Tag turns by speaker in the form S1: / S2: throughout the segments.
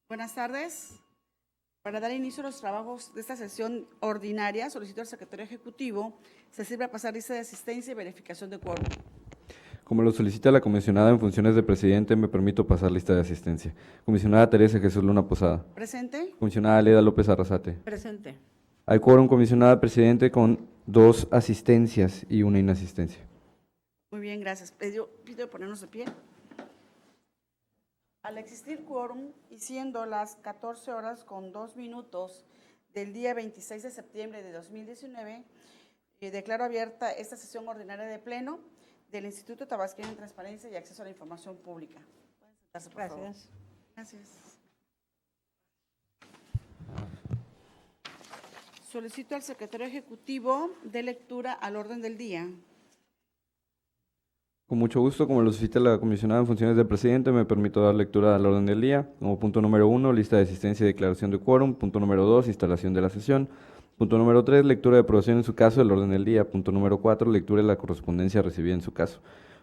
S1: Buenas tardes. Para dar inicio a los trabajos de esta sesión ordinaria, solicito al secretario ejecutivo se sirva a pasar lista de asistencia y verificación de quórum.
S2: Como lo solicita la comisionada en funciones de presidente, me permito pasar lista de asistencia. Comisionada Teresa Jesús Luna Posada.
S1: ¿Presente?
S2: Comisionada Leda López Arrasate.
S3: Presente.
S2: Hay quórum, comisionada presidente, con 2 asistencias y 1 inasistencia.
S1: Muy bien, gracias. Pido ponernos de pie. Al existir quórum y siendo las 14 horas con 2 minutos del día 26 de septiembre de 2019, declaro abierta esta sesión ordinaria de pleno del Instituto Tabasqueño de Transparencia y Acceso a la Información Pública. Pueden sentarse, por favor.
S3: Gracias.
S1: Gracias. Solicito al secretario ejecutivo de lectura al orden del día.
S2: Con mucho gusto, como lo solicita la comisionada en funciones de presidente, me permito dar lectura al orden del día. Como punto número 1, lista de asistencia y declaración de quórum. Punto número 2, instalación de la sesión. Punto número 3, lectura de aprobación en su caso del orden del día. Punto número 4, lectura de la correspondencia recibida en su caso.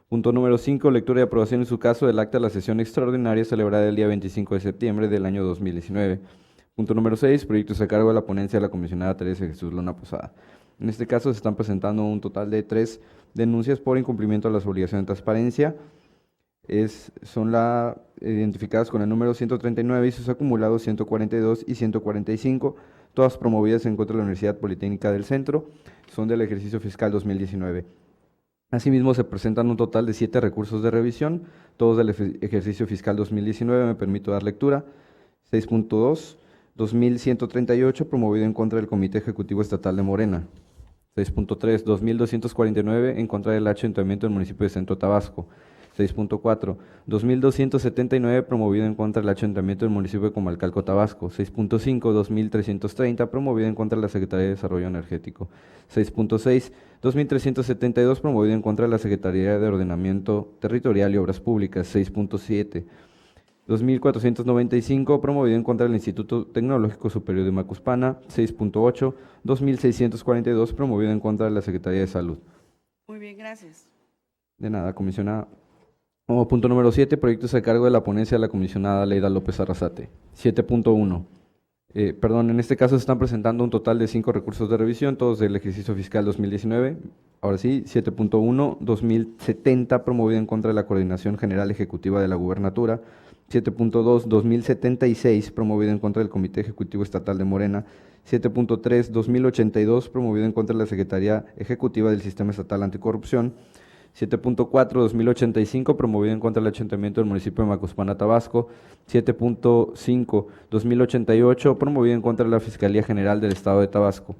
S2: Punto número 5, lectura y aprobación en su caso del acta de la sesión extraordinaria celebrada el día 25 de septiembre del año 2019. Punto número 6, proyectos a cargo de la ponencia de la comisionada Teresa Jesús Luna Posada. En este caso se están presentando un total de 3 denuncias por incumplimiento de las obligaciones de transparencia. Son identificadas con el número 139 y sus acumulados 142 y 145, todas promovidas en contra de la Universidad Politécnica del Centro, son del ejercicio fiscal 2019. Asimismo, se presentan un total de 7 recursos de revisión, todos del ejercicio fiscal 2019, me permito dar lectura. 6.2, 2138, promovido en contra del Comité Ejecutivo Estatal de Morena. 6.3, 2249, en contra del Ayuntamiento del municipio de Centro Tabasco. 6.4, 2279, promovido en contra del Ayuntamiento del municipio de Comalcalco, Tabasco. 6.5, 2330, promovido en contra de la Secretaría de Desarrollo Energético. 6.6, 2372, promovido en contra de la Secretaría de Ordenamiento Territorial y Obras Públicas. 6.7, 2495, promovido en contra del Instituto Tecnológico Superior de Macuspana. 6.8, 2642, promovido en contra de la Secretaría de Salud.
S1: Muy bien, gracias.
S2: De nada, comisionada. Como punto número 7, proyectos a cargo de la ponencia de la comisionada Leda López Arrasate. 7.1. En este caso se están presentando un total de 5 recursos de revisión, todos del ejercicio fiscal 2019. Ahora sí, 7.1, 2070, promovido en contra de la Coordinación General Ejecutiva de la Gubernatura. 7.2, 2076, promovido en contra del Comité Ejecutivo Estatal de Morena. 7.3, 2082, promovido en contra de la Secretaría Ejecutiva del Sistema Estatal Anticorrupción. 7.4, 2085, promovido en contra del Ayuntamiento del municipio de Macuspana, Tabasco. 7.5, 2088, promovido en contra de la Fiscalía General del Estado de Tabasco.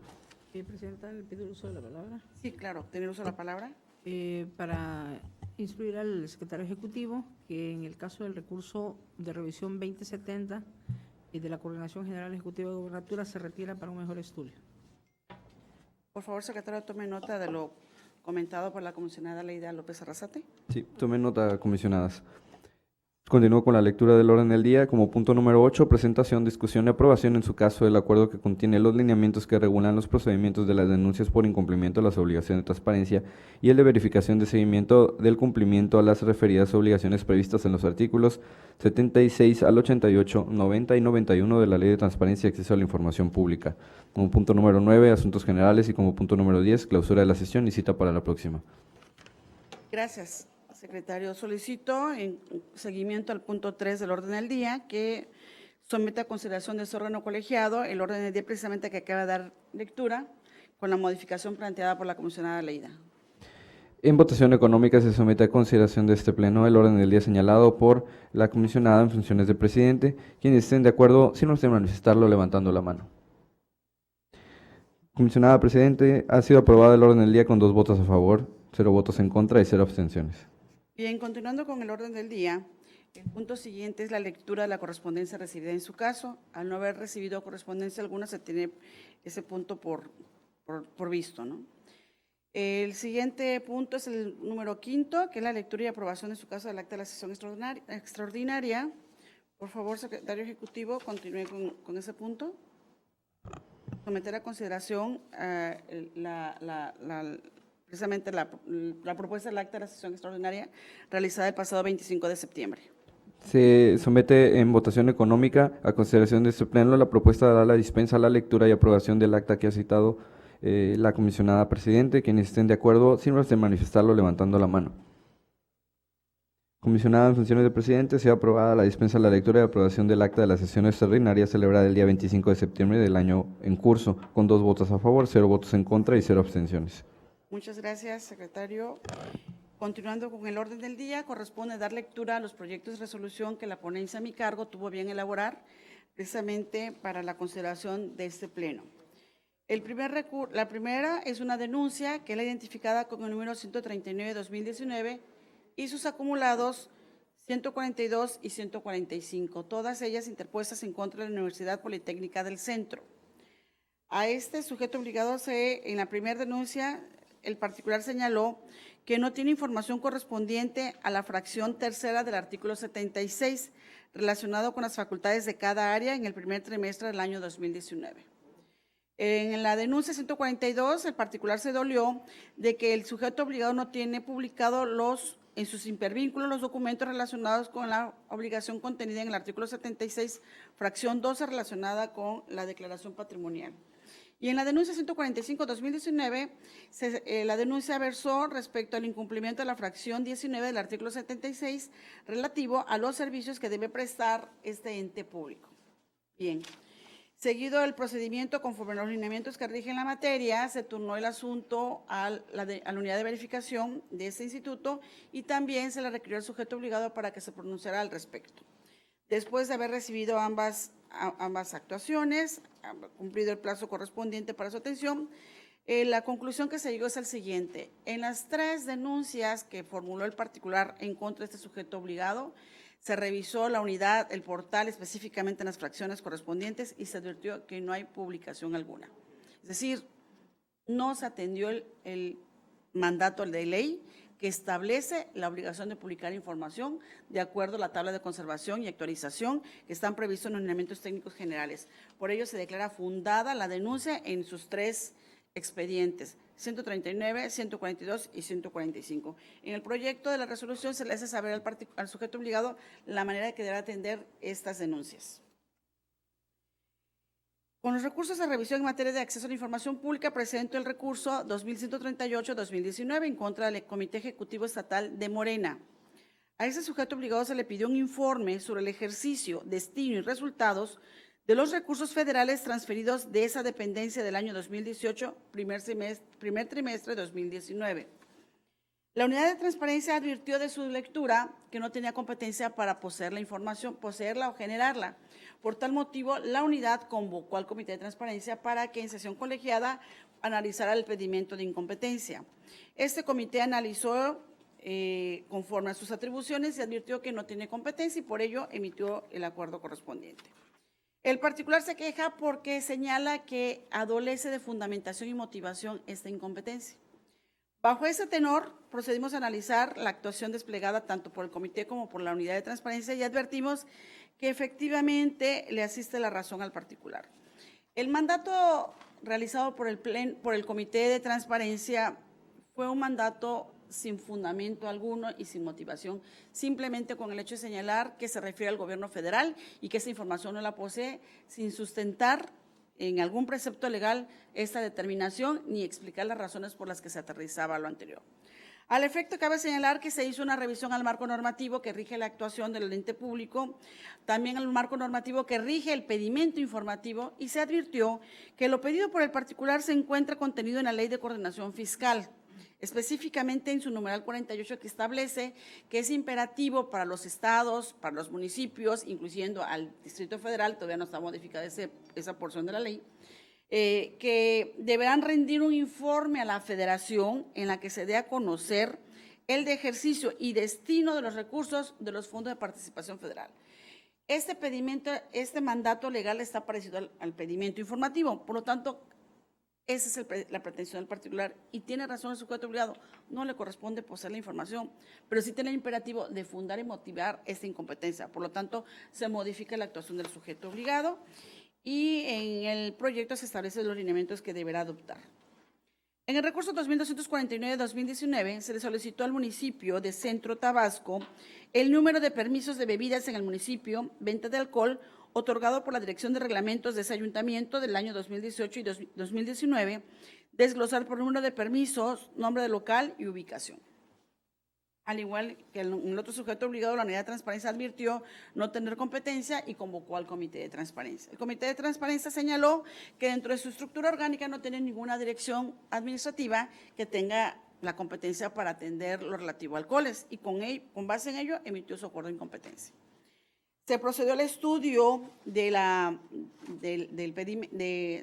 S3: Presidenta, le pido el uso de la palabra.
S1: Sí, claro, ¿tener uso de la palabra?
S3: Para instruir al secretario ejecutivo que en el caso del recurso de revisión 2070 y de la Coordinación General Ejecutiva de Gobernatura se retira para un mejor estudio.
S1: Por favor, secretario, tome nota de lo comentado por la comisionada Leda López Arrasate.
S2: Sí, tomen nota, comisionadas. Continúo con la lectura del orden del día. Como punto número 8, presentación, discusión y aprobación en su caso del acuerdo que contiene los lineamientos que regulan los procedimientos de las denuncias por incumplimiento de las obligaciones de transparencia y el de verificación de seguimiento del cumplimiento a las referidas obligaciones previstas en los artículos 76 al 88, 90 y 91 de la Ley de Transparencia y Acceso a la Información Pública. Como punto número 9, asuntos generales, y como punto número 10, clausura de la sesión y cita para la próxima.
S1: Gracias, secretario. Solicito, en seguimiento al punto 3 del orden del día, que someta a consideración de su órgano colegiado el orden del día precisamente que acaba de dar lectura, con la modificación planteada por la comisionada Leda.
S2: En votación económica se somete a consideración de este pleno el orden del día señalado por la comisionada en funciones de presidente. Quienes estén de acuerdo, si no estén, manifestarlo levantando la mano. Comisionada presidente, ha sido aprobado el orden del día con 2 votos a favor, 0 votos en contra y 0 abstenciones.
S1: Bien, continuando con el orden del día, el punto siguiente es la lectura de la correspondencia recibida en su caso. Al no haber recibido correspondencia alguna, se tiene ese punto por visto, ¿no? El siguiente punto es el número 5, que es la lectura y aprobación en su caso del acta de la sesión extraordinaria. Por favor, secretario ejecutivo, continúe con ese punto. Someter a consideración precisamente la propuesta del acta de la sesión extraordinaria realizada el pasado 25 de septiembre.
S2: Se somete en votación económica a consideración de este pleno la propuesta de dar la dispensa a la lectura y aprobación del acta que ha citado la comisionada presidente. Quienes estén de acuerdo, sírvanse de manifestarlo levantando la mano. Comisionada en funciones de presidente, sea aprobada la dispensa a la lectura y aprobación del acta de la sesión extraordinaria celebrada el día 25 de septiembre del año en curso, con 2 votos a favor, 0 votos en contra y 0 abstenciones.
S1: Muchas gracias, secretario. Continuando con el orden del día, corresponde dar lectura a los proyectos de resolución que la ponencia a mi cargo tuvo bien elaborar precisamente para la consideración de este pleno. La primera es una denuncia que es la identificada con el número 139-2019 y sus acumulados 142 y 145, todas ellas interpuestas en contra de la Universidad Politécnica del Centro. A este sujeto obligado en la primera denuncia, el particular señaló que no tiene información correspondiente a la fracción tercera del artículo 76, relacionado con las facultades de cada área en el primer trimestre del año 2019. En la denuncia 142, el particular se dolió de que el sujeto obligado no tiene publicado en sus hipervínculos los documentos relacionados con la obligación contenida en el artículo 76, fracción 12, relacionada con la declaración patrimonial. Y en la denuncia 145-2019, la denuncia versó respecto al incumplimiento de la fracción 19 del artículo 76 relativo a los servicios que debe prestar este ente público. Bien, seguido el procedimiento conforme a los lineamientos que rigen la materia, se turnó el asunto a la unidad de verificación de este instituto y también se le requirió al sujeto obligado para que se pronunciara al respecto. Después de haber recibido ambas actuaciones, cumplido el plazo correspondiente para su atención, la conclusión que se llegó es el siguiente. En las 3 denuncias que formuló el particular en contra de este sujeto obligado, se revisó la unidad, el portal, específicamente en las fracciones correspondientes, y se advirtió que no hay publicación alguna. Es decir, no se atendió el mandato de ley que establece la obligación de publicar información de acuerdo a la tabla de conservación y actualización que están previstos en los lineamientos técnicos generales. Por ello, se declara fundada la denuncia en sus 3 expedientes, 139, 142 y 145. En el proyecto de la resolución se le hace saber al sujeto obligado la manera que debe atender estas denuncias. Con los recursos de revisión en materia de acceso a la información pública, presento el recurso 2138-2019 en contra del Comité Ejecutivo Estatal de Morena. A ese sujeto obligado se le pidió un informe sobre el ejercicio, destino y resultados de los recursos federales transferidos de esa dependencia del año 2018, primer trimestre de 2019. La unidad de transparencia advirtió de su lectura que no tenía competencia para poseer la información, poseerla o generarla. Por tal motivo, la unidad convocó al Comité de Transparencia para que en sesión colegiada analizara el pedimento de incompetencia. Este comité analizó conforme a sus atribuciones y advirtió que no tiene competencia y por ello emitió el acuerdo correspondiente. El particular se queja porque señala que adolece de fundamentación y motivación esta incompetencia. Bajo ese tenor, procedimos a analizar la actuación desplegada tanto por el comité como por la unidad de transparencia y advertimos que efectivamente le asiste la razón al particular. El mandato realizado por el comité de transparencia fue un mandato sin fundamento alguno y sin motivación, simplemente con el hecho de señalar que se refiere al gobierno federal y que esa información no la posee, sin sustentar en algún precepto legal esta determinación ni explicar las razones por las que se aterrizaba lo anterior. Al efecto, cabe señalar que se hizo una revisión al marco normativo que rige la actuación del ente público, también al marco normativo que rige el pedimento informativo y se advirtió que lo pedido por el particular se encuentra contenido en la Ley de Coordinación Fiscal, específicamente en su numeral 48 que establece que es imperativo para los estados, para los municipios, incluyendo al Distrito Federal, todavía no está modificada esa porción de la ley, que deberán rendir un informe a la Federación en la que se dé a conocer el de ejercicio y destino de los recursos de los fondos de participación federal. Este mandato legal está parecido al pedimento informativo, por lo tanto, esa es la pretensión del particular y tiene razón el sujeto obligado, no le corresponde poseer la información, pero sí tiene el imperativo de fundar y motivar esta incompetencia. Por lo tanto, se modifica la actuación del sujeto obligado y en el proyecto se establecen los lineamientos que deberá adoptar. En el recurso 2249-2019 se le solicitó al municipio de Centro Tabasco el número de permisos de bebidas en el municipio, venta de alcohol, otorgado por la Dirección de Reglamentos de ese ayuntamiento del año 2018 y 2019, desglosar por número de permisos, nombre de local y ubicación. Al igual que el otro sujeto obligado, la unidad de transparencia advirtió no tener competencia y convocó al comité de transparencia. El comité de transparencia señaló que dentro de su estructura orgánica no tiene ninguna dirección administrativa que tenga la competencia para atender lo relativo a alcoholes y con base en ello emitió su acuerdo de incompetencia. Se procedió al estudio de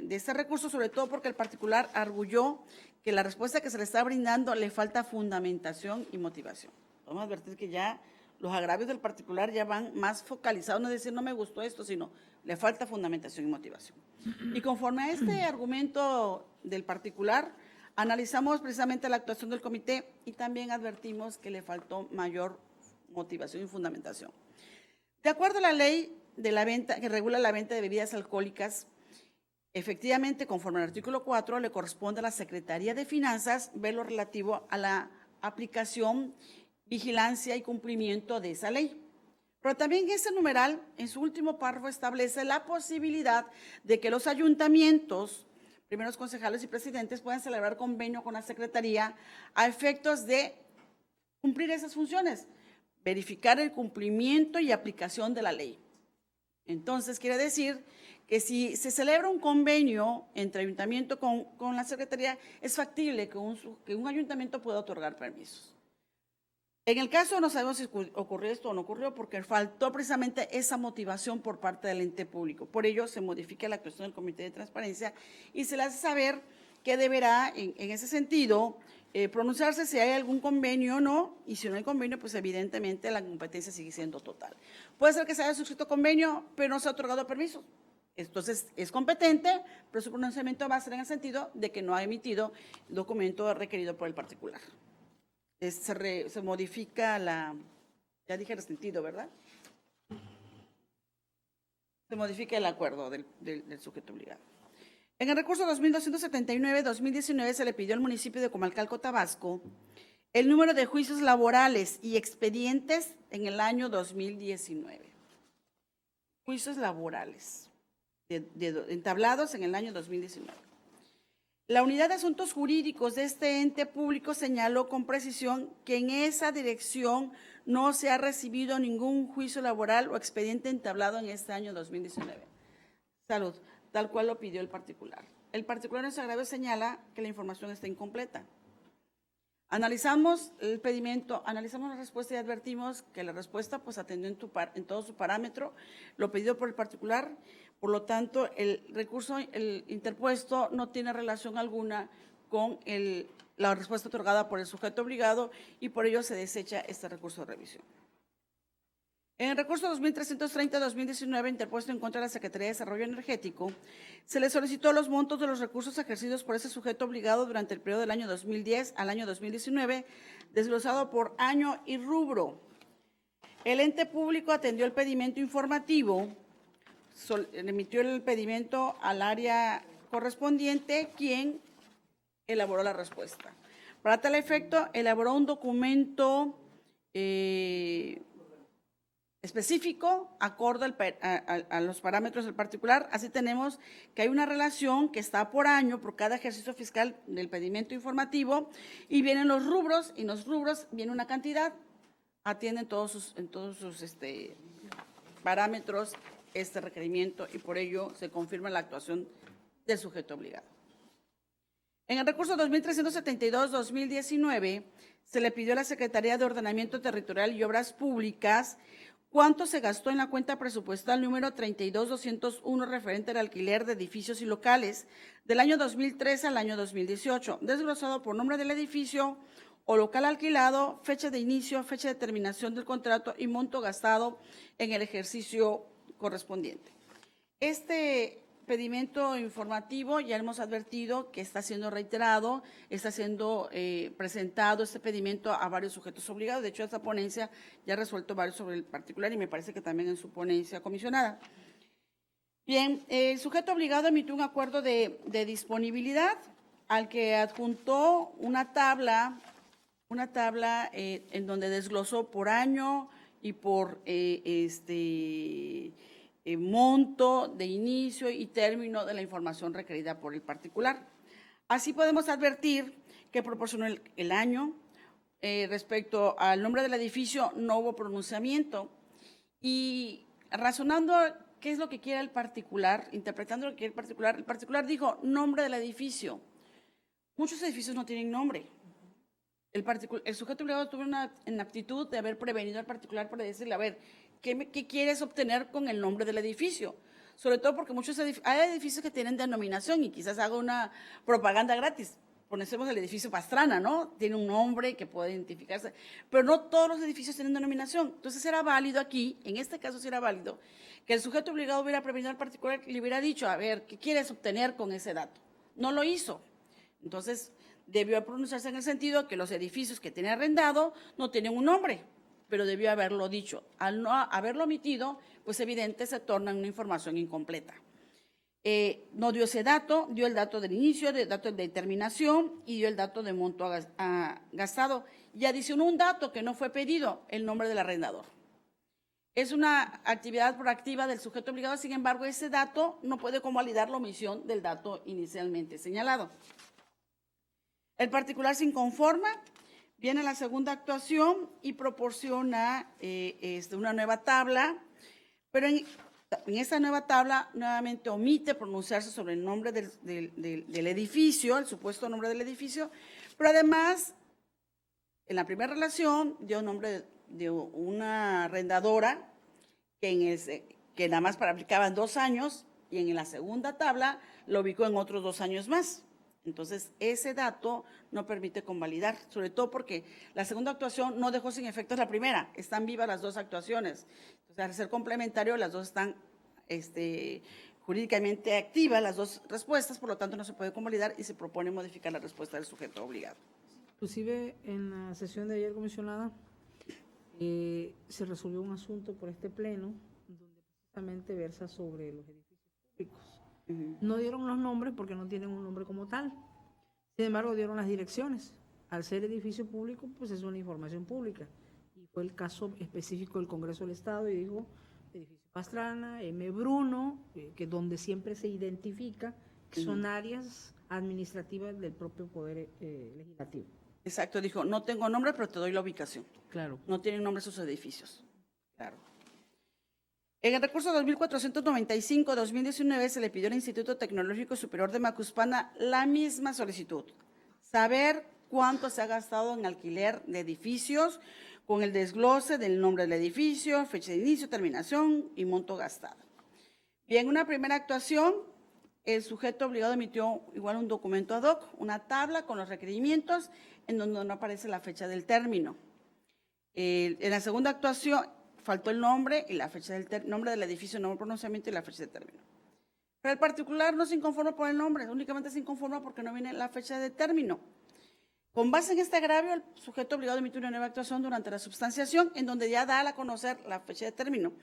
S1: este recurso, sobre todo porque el particular arguyó que la respuesta que se le está brindando le falta fundamentación y motivación. Vamos a advertir que ya los agravios del particular ya van más focalizados, no es decir, no me gustó esto, sino le falta fundamentación y motivación. Y conforme a este argumento del particular, analizamos precisamente la actuación del comité y también advertimos que le faltó mayor motivación y fundamentación. De acuerdo a la ley de la venta que regula la venta de bebidas alcohólicas, efectivamente, conforme al artículo 4, le corresponde a la Secretaría de Finanzas ver lo relativo a la aplicación, vigilancia y cumplimiento de esa ley. Pero también ese numeral, en su último párrafo, establece la posibilidad de que los ayuntamientos, primeros concejales y presidentes, puedan celebrar convenio con la Secretaría a efectos de cumplir esas funciones, verificar el cumplimiento y aplicación de la ley. Entonces, quiere decir que si se celebra un convenio entre ayuntamiento con la Secretaría, es factible que un ayuntamiento pueda otorgar permisos. En el caso no sabemos si ocurrió esto o no ocurrió porque faltó precisamente esa motivación por parte del ente público. Por ello se modifica la actuación del Comité de Transparencia y se le hace saber que deberá, en ese sentido, pronunciarse si hay algún convenio o no, y si no hay convenio, pues evidentemente la competencia sigue siendo total. Puede ser que se haya suscrito convenio, pero no se ha otorgado permiso. Entonces, es competente, pero su pronunciamiento va a ser en el sentido de que no ha emitido el documento requerido por el particular. Se modifica ya dije el sentido, ¿verdad? Se modifica el acuerdo del sujeto obligado. En el recurso 2279-2019 se le pidió al municipio de Comalcalco, Tabasco, el número de juicios laborales y expedientes en el año 2019. Juicios laborales entablados en el año 2019. La unidad de asuntos jurídicos de este ente público señaló con precisión que en esa dirección no se ha recibido ningún juicio laboral o expediente entablado en este año 2019. Salud, tal cual lo pidió el particular. El particular en su agravio señala que la información está incompleta. Analizamos el pedimento, analizamos la respuesta y advertimos que la respuesta pues atendió en todo su parámetro, lo pedido por el particular. Por lo tanto, el recurso interpuesto no tiene relación alguna con la respuesta otorgada por el sujeto obligado y por ello se desecha este recurso de revisión. En el recurso 2330-2019, interpuesto en contra de la Secretaría de Desarrollo Energético, se le solicitó los montos de los recursos ejercidos por ese sujeto obligado durante el periodo del año 2010 al año 2019, desglosado por año y rubro. El ente público atendió el pedimento informativo, emitió el pedimento al área correspondiente, quien elaboró la respuesta. Para tal efecto, elaboró un documento específico, acorde a los parámetros del particular. Así tenemos que hay una relación que está por año, por cada ejercicio fiscal del pedimento informativo, y vienen los rubros, y en los rubros viene una cantidad, atienden en todos sus parámetros este requerimiento y por ello se confirma la actuación del sujeto obligado. En el recurso 2372-2019 se le pidió a la Secretaría de Ordenamiento Territorial y Obras Públicas cuánto se gastó en la cuenta presupuestal número 32201 referente al alquiler de edificios y locales del año 2013 al año 2018, desglosado por nombre del edificio o local alquilado, fecha de inicio, fecha de terminación del contrato y monto gastado en el ejercicio correspondiente. Este pedimento informativo ya hemos advertido que está siendo reiterado, está siendo presentado este pedimento a varios sujetos obligados. De hecho, esta ponencia ya ha resuelto varios sobre el particular y me parece que también en su ponencia comisionada. Bien, el sujeto obligado emitió un acuerdo de disponibilidad al que adjuntó una tabla en donde desglosó por año y por monto de inicio y término de la información requerida por el particular. Así podemos advertir que proporcionó el año. Respecto al nombre del edificio, no hubo pronunciamiento. Y razonando qué es lo que quiere el particular, interpretando lo que quiere el particular dijo nombre del edificio. Muchos edificios no tienen nombre. El sujeto obligado tuvo una inaptitud de haber prevenido al particular para decirle, a ver, ¿qué quieres obtener con el nombre del edificio? Sobre todo porque hay edificios que tienen denominación y quizás haga una propaganda gratis. Conocemos el edificio Pastrana, ¿no? Tiene un nombre que puede identificarse, pero no todos los edificios tienen denominación. Entonces era válido aquí, en este caso sí era válido, que el sujeto obligado hubiera prevenido al particular y le hubiera dicho, a ver, ¿qué quieres obtener con ese dato? No lo hizo. Entonces debió pronunciarse en el sentido que los edificios que tenía arrendado no tienen un nombre, pero debió haberlo dicho. Al no haberlo omitido, pues evidente se torna en una información incompleta. No dio ese dato, dio el dato del inicio, el dato de terminación y dio el dato de monto gastado. Y adicionó un dato que no fue pedido, el nombre del arrendador. Es una actividad proactiva del sujeto obligado, sin embargo, ese dato no puede convalidar la omisión del dato inicialmente señalado. El particular se inconforma, viene la segunda actuación y proporciona una nueva tabla, pero en esta nueva tabla nuevamente omite pronunciarse sobre el nombre del edificio, el supuesto nombre del edificio, pero además, en la primera relación dio nombre de una arrendadora que nada más aplicaban 2 años y en la segunda tabla lo ubicó en otros 2 años más. Entonces, ese dato no permite convalidar, sobre todo porque la segunda actuación no dejó sin efectos la primera, están vivas las 2 actuaciones. Entonces, al ser complementario, las 2 están jurídicamente activas, las 2 respuestas, por lo tanto no se puede convalidar y se propone modificar la respuesta del sujeto obligado.
S3: Inclusive, en la sesión de ayer, comisionada, se resolvió un asunto por este pleno, donde precisamente versa sobre los edificios públicos. No dieron los nombres porque no tienen un nombre como tal. Sin embargo, dieron las direcciones. Al ser edificio público, pues es una información pública. Y fue el caso específico del Congreso del Estado y dijo edificio Pastrana, M. Bruno, que donde siempre se identifica que son áreas administrativas del propio Poder Legislativo.
S1: Exacto, dijo, no tengo nombre, pero te doy la ubicación.
S3: Claro.
S1: No tienen nombre sus edificios. Claro. En el recurso 2495-2019 se le pidió al Instituto Tecnológico Superior de Macuspana la misma solicitud, saber cuánto se ha gastado en alquiler de edificios con el desglose del nombre del edificio, fecha de inicio, terminación y monto gastado. Bien, una primera actuación, el sujeto obligado emitió igual un documento ad hoc, una tabla con los requerimientos en donde no aparece la fecha del término. En la segunda actuación, faltó el nombre y la fecha del nombre del edificio, nombre, pronunciamiento y la fecha de término. Pero el particular no se inconforma por el nombre, únicamente se inconforma porque no viene la fecha de término. Con base en este agravio, el sujeto obligado emite una nueva actuación durante la substanciación, en donde ya da a conocer la fecha de término.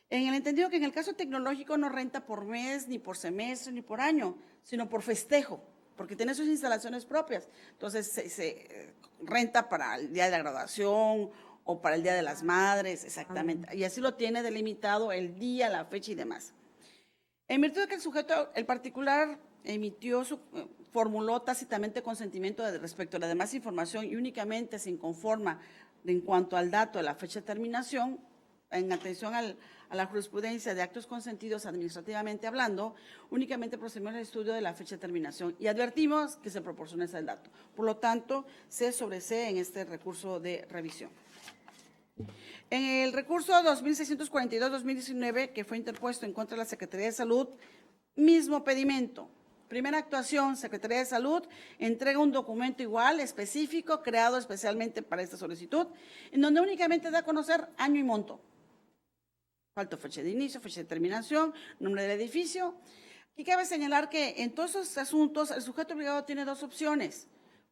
S1: En el entendido que en el caso tecnológico no renta por mes, ni por semestre, ni por año, sino por festejo, porque tiene sus instalaciones propias. Entonces, se renta para el día de la graduación o para el Día de las Madres, exactamente. Y así lo tiene delimitado el día, la fecha y demás. En virtud de que el particular formuló tácitamente consentimiento respecto a la demás información y únicamente se inconforma en cuanto al dato de la fecha de terminación, en atención a la jurisprudencia de actos consentidos administrativamente hablando, únicamente procedimos al estudio de la fecha de terminación y advertimos que se proporciona ese dato. Por lo tanto, C sobre C en este recurso de revisión. En el recurso 2642-2019, que fue interpuesto en contra de la Secretaría de Salud, mismo pedimento. Primera actuación, Secretaría de Salud entrega un documento igual, específico, creado especialmente para esta solicitud, en donde únicamente da a conocer año y monto. Falta fecha de inicio, fecha de terminación, nombre del edificio. Y cabe señalar que en todos esos asuntos el sujeto obligado tiene 2 opciones.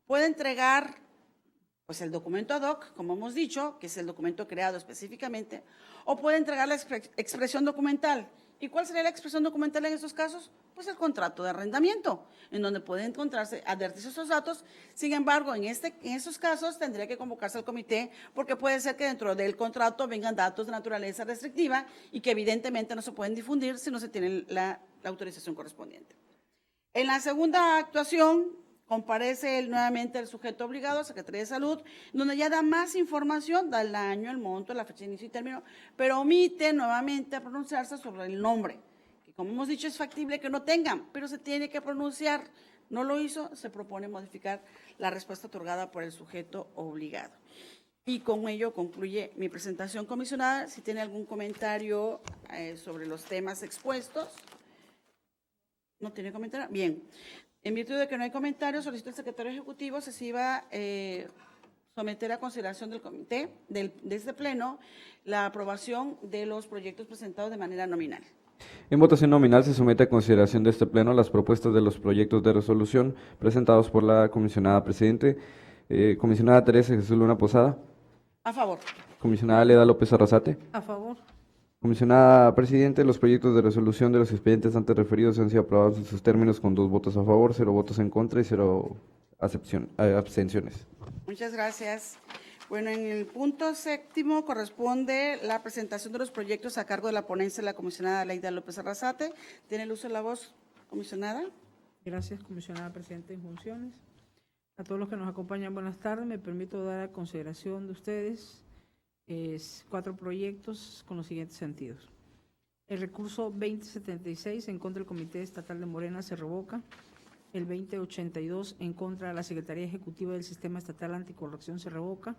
S1: Puede entregar pues el documento ad hoc, como hemos dicho, que es el documento creado específicamente, o puede entregar la expresión documental, ¿Y cuál sería la expresión documental en estos casos? Pues el contrato de arrendamiento, en donde pueden encontrarse, advertirse estos datos. Sin embargo, en esos casos tendría que convocarse al comité, porque puede ser que dentro del contrato vengan datos de naturaleza restrictiva y que evidentemente no se pueden difundir si no se tiene la autorización correspondiente. En la segunda actuación, comparece nuevamente el sujeto obligado a Secretaría de Salud, donde ya da más información, da el año, el monto, la fecha de inicio y término, pero omite nuevamente a pronunciarse sobre el nombre, que como hemos dicho es factible que no tengan, pero se tiene que pronunciar. No lo hizo, se propone modificar la respuesta otorgada por el sujeto obligado. Y con ello concluye mi presentación, comisionada. Si tiene algún comentario sobre los temas expuestos. ¿No tiene comentario? Bien. En virtud de que no hay comentarios, solicito al secretario ejecutivo se iba a someter a consideración del comité, de este pleno, la aprobación de los proyectos presentados de manera nominal.
S2: En votación nominal se somete a consideración de este pleno las propuestas de los proyectos de resolución presentados por la comisionada presidente, comisionada Teresa Jesús Luna Posada,
S1: A favor.
S2: comisionada Leda López Arrasate,
S3: A favor.
S2: comisionada presidente, los proyectos de resolución de los expedientes antes referidos han sido aprobados en sus términos con 2 votos a favor, 0 votos en contra y 0 abstenciones.
S1: Muchas gracias. Bueno, en el punto 7º corresponde la presentación de los proyectos a cargo de la ponencia de la comisionada Leida López Arrasate. ¿Tiene el uso de la voz, comisionada?
S3: Gracias, comisionada presidenta en funciones. A todos los que nos acompañan, buenas tardes. Me permito dar a consideración de ustedes 4 proyectos con los siguientes sentidos. El recurso 2076 en contra del Comité Estatal de Morena se revoca. El 2082 en contra de la Secretaría Ejecutiva del Sistema Estatal Anticorrupción se revoca.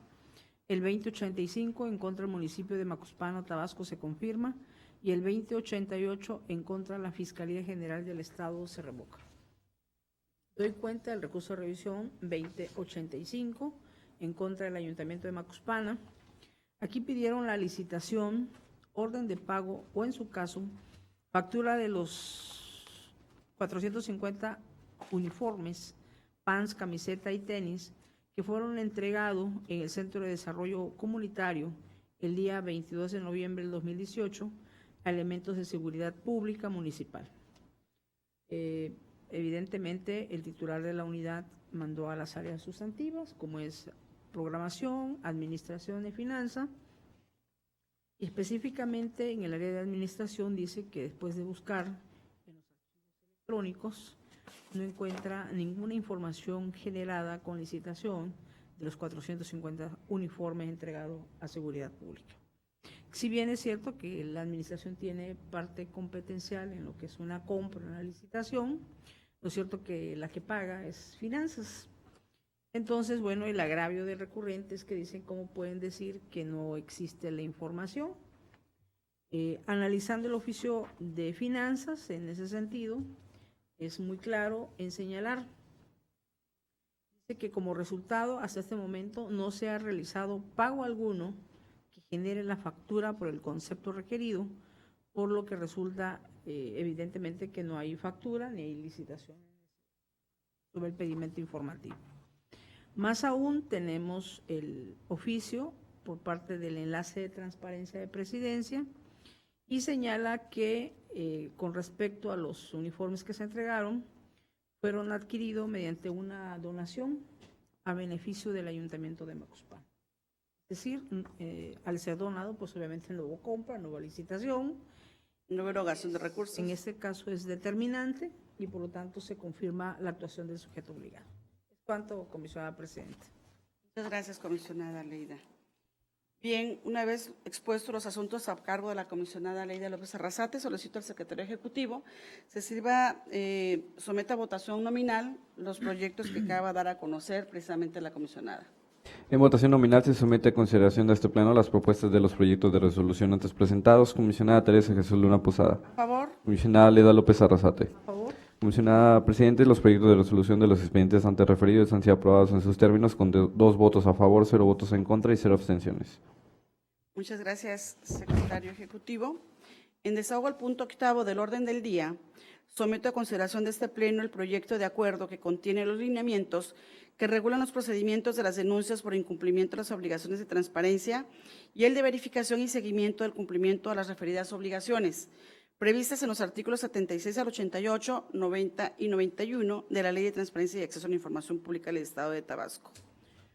S3: El 2085 en contra del municipio de Macuspana, Tabasco, se confirma. Y el 2088 en contra de la Fiscalía General del Estado se revoca. Doy cuenta del recurso de revisión 2085 en contra del Ayuntamiento de Macuspana. Aquí pidieron la licitación, orden de pago o, en su caso, factura de los 450 uniformes, pants, camiseta y tenis que fueron entregados en el Centro de Desarrollo Comunitario el día 22 de noviembre del 2018 a elementos de seguridad pública municipal. Evidentemente, el titular de la unidad mandó a las áreas sustantivas, como es programación, administración y finanza. Y específicamente en el área de administración dice que después de buscar en los archivos electrónicos no encuentra ninguna información generada con licitación de los 450 uniformes entregados a seguridad pública. Si bien es cierto que la administración tiene parte competencial en lo que es una compra, una licitación, lo cierto que la que paga es finanzas. Entonces, bueno, el agravio del recurrente es que dicen cómo pueden decir que no existe la información. Analizando el oficio de finanzas, en ese sentido, es muy claro en señalar. Dice que como resultado, hasta este momento, no se ha realizado pago alguno que genere la factura por el concepto requerido, por lo que resulta evidentemente que no hay factura ni hay licitación sobre el pedimento informativo. Más aún, tenemos el oficio por parte del enlace de transparencia de presidencia y señala que con respecto a los uniformes que se entregaron, fueron adquiridos mediante una donación a beneficio del Ayuntamiento de Macuspana. Es decir, al ser donado, pues obviamente no hubo compra, no hubo licitación.
S1: No hubo erogación de recursos.
S3: En este caso es determinante y por lo tanto se confirma la actuación del sujeto obligado. Cuanto, comisionada presidenta.
S1: Muchas gracias, comisionada Leida. Bien, una vez expuestos los asuntos a cargo de la comisionada Leida López Arrasate, solicito al secretario ejecutivo someta a votación nominal los proyectos que acaba de dar a conocer precisamente la comisionada.
S2: En votación nominal se somete a consideración de este pleno las propuestas de los proyectos de resolución antes presentados. Comisionada Teresa Jesús Luna Posada.
S1: A favor.
S2: Comisionada Leda López Arrasate.
S3: A favor.
S2: Comisionada presidente, los proyectos de resolución de los expedientes antes referidos han sido aprobados en sus términos con 2 votos a favor, 0 votos en contra y 0 abstenciones.
S1: Muchas gracias, secretario ejecutivo. En desahogo al punto 8º del orden del día, someto a consideración de este pleno el proyecto de acuerdo que contiene los lineamientos que regulan los procedimientos de las denuncias por incumplimiento de las obligaciones de transparencia y el de verificación y seguimiento del cumplimiento de las referidas obligaciones, previstas en los artículos 76 al 88, 90 y 91 de la Ley de Transparencia y Acceso a la Información Pública del Estado de Tabasco.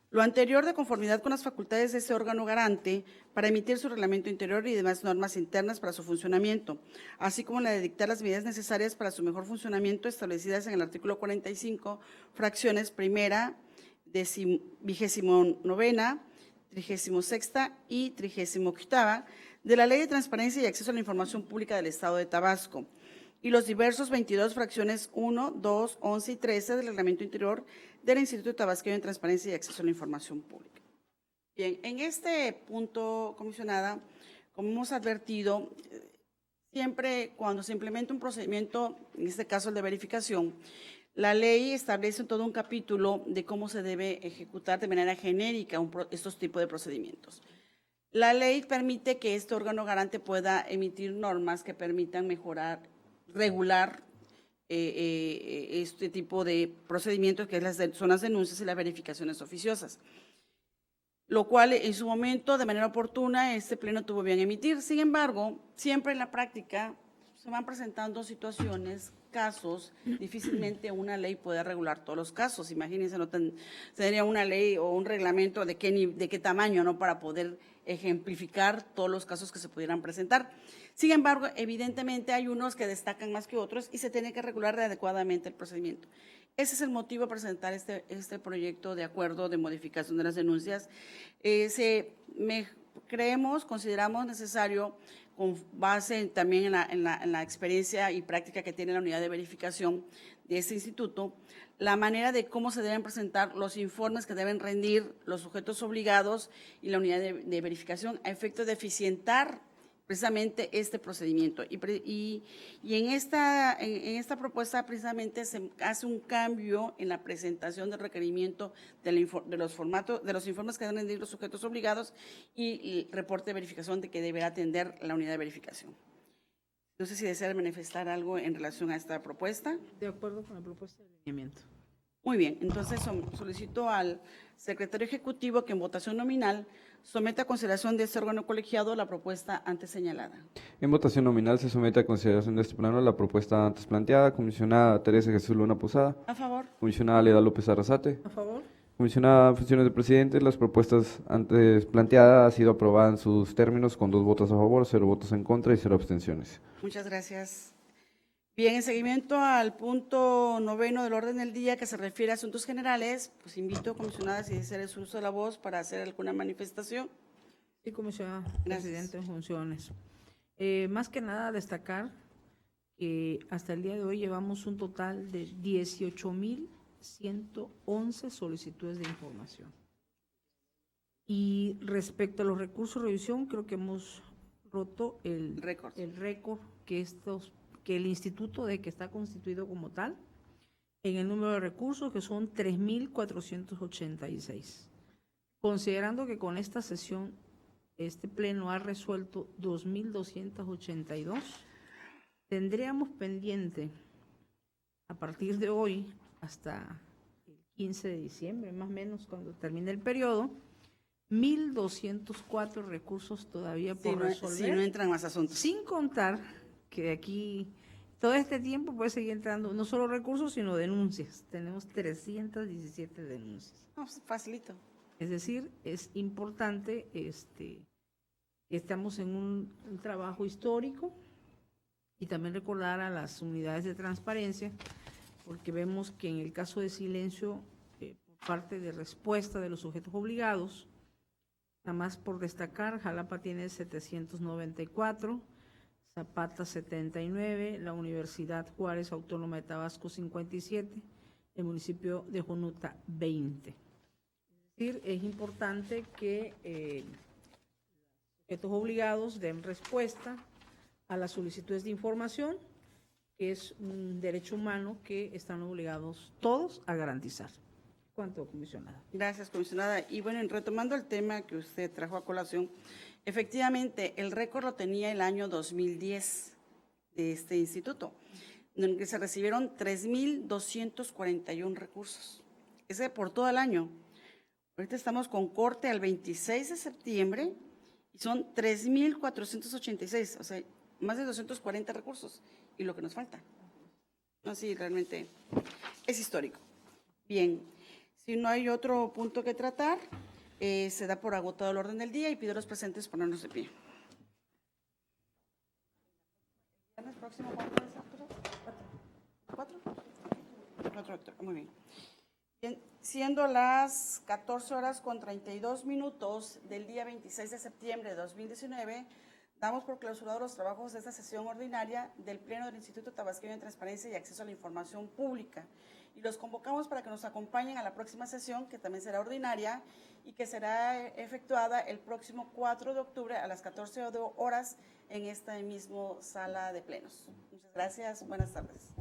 S1: Lo anterior de conformidad con las facultades de este órgano garante para emitir su reglamento interior y demás normas internas para su funcionamiento, así como la de dictar las medidas necesarias para su mejor funcionamiento establecidas en el artículo 45, fracciones primera, 29ª, 36ª y 38ª de la Ley de Transparencia y Acceso a la Información Pública del Estado de Tabasco y los diversos 22 fracciones 1, 2, 11 y 13 del Reglamento Interior del Instituto Tabasqueño de Transparencia y Acceso a la Información Pública. Bien, en este punto, comisionada, como hemos advertido, siempre cuando se implementa un procedimiento, en este caso el de verificación, la ley establece todo un capítulo de cómo se debe ejecutar de manera genérica estos tipos de procedimientos. La ley permite que este órgano garante pueda emitir normas que permitan mejorar, regular este tipo de procedimientos, que son las denuncias y las verificaciones oficiosas, lo cual en su momento, de manera oportuna, este pleno tuvo bien emitir. Sin embargo, siempre en la práctica se van presentando situaciones, casos, difícilmente una ley puede regular todos los casos. Imagínense, no tendría una ley o un reglamento de qué tamaño, ¿no?, para poder ejemplificar todos los casos que se pudieran presentar. Sin embargo, evidentemente hay unos que destacan más que otros y se tiene que regular adecuadamente el procedimiento. Ese es el motivo de presentar este proyecto de acuerdo de modificación de las denuncias. Consideramos necesario, con base también en la experiencia y práctica que tiene la unidad de verificación de este instituto, la manera de cómo se deben presentar los informes que deben rendir los sujetos obligados y la unidad de verificación a efecto de eficientar precisamente este procedimiento. Y en esta propuesta precisamente se hace un cambio en la presentación del requerimiento de los informes que deben rendir los sujetos obligados y el reporte de verificación de que deberá atender la unidad de verificación. No sé si desea manifestar algo en relación a esta propuesta.
S3: De acuerdo con la propuesta de alineamiento.
S1: Muy bien, entonces solicito al secretario ejecutivo que en votación nominal someta a consideración de este órgano colegiado la propuesta antes señalada.
S2: En votación nominal se somete a consideración de este pleno la propuesta antes planteada. Comisionada Teresa Jesús Luna Posada.
S1: A favor.
S2: Comisionada Leda López Arrasate.
S3: A favor.
S2: Comisionada en funciones de presidente, las propuestas antes planteadas ha sido aprobada en sus términos con 2 votos a favor, 0 votos en contra y 0 abstenciones.
S1: Muchas gracias. Bien, en seguimiento al punto 9 del orden del día que se refiere a asuntos generales, pues invito, comisionada, si desea el uso de la voz para hacer alguna manifestación.
S3: Sí, comisionada,
S1: Gracias.
S3: presidente en funciones. Más que nada destacar que hasta el día de hoy llevamos un total de 18,111 solicitudes de información. Y respecto a los recursos de revisión, creo que hemos roto el récord que el instituto de que está constituido como tal, en el número de recursos, que son 3,486. Considerando que con esta sesión, este pleno ha resuelto 2,282, tendríamos pendiente, a partir de hoy hasta el 15 de diciembre, más o menos, cuando termine el periodo, 1,204 recursos todavía por resolver.
S1: Si no entran más asuntos.
S3: Sin contar que de aquí, todo este tiempo puede seguir entrando no solo recursos, sino denuncias. Tenemos 317 denuncias.
S1: No, pues, facilito.
S3: Es decir, es importante, estamos en un trabajo histórico y también recordar a las unidades de transparencia, porque vemos que en el caso de silencio, por parte de respuesta de los sujetos obligados, nada más por destacar, Jalapa tiene 794, Zapata 79, la Universidad Juárez Autónoma de Tabasco 57, el municipio de Jonuta 20. Es decir, es importante que los sujetos obligados den respuesta a las solicitudes de información, que es un derecho humano que están obligados todos a garantizar. ¿Cuánto, comisionada?
S1: Gracias, comisionada. Y bueno, retomando el tema que usted trajo a colación, efectivamente, el récord lo tenía el año 2010 de este instituto, en el que se recibieron 3,241 recursos. Ese por todo el año. Ahorita estamos con corte al 26 de septiembre y son 3,486. O sea, más de 240 recursos y lo que nos falta. No, sí, realmente es histórico. Bien, si no hay otro punto que tratar, se da por agotado el orden del día y pido a los presentes ponernos de pie. ¿El próximo cuándo es, Arturo? ¿Cuatro? Cuatro, muy bien. Bien, siendo las 14:32 del día 26 de septiembre de 2019, damos por clausurados los trabajos de esta sesión ordinaria del Pleno del Instituto Tabasqueño de Transparencia y Acceso a la Información Pública. Y los convocamos para que nos acompañen a la próxima sesión, que también será ordinaria y que será efectuada el próximo 4 de octubre a las 14 horas en esta misma sala de plenos. Muchas gracias, buenas tardes.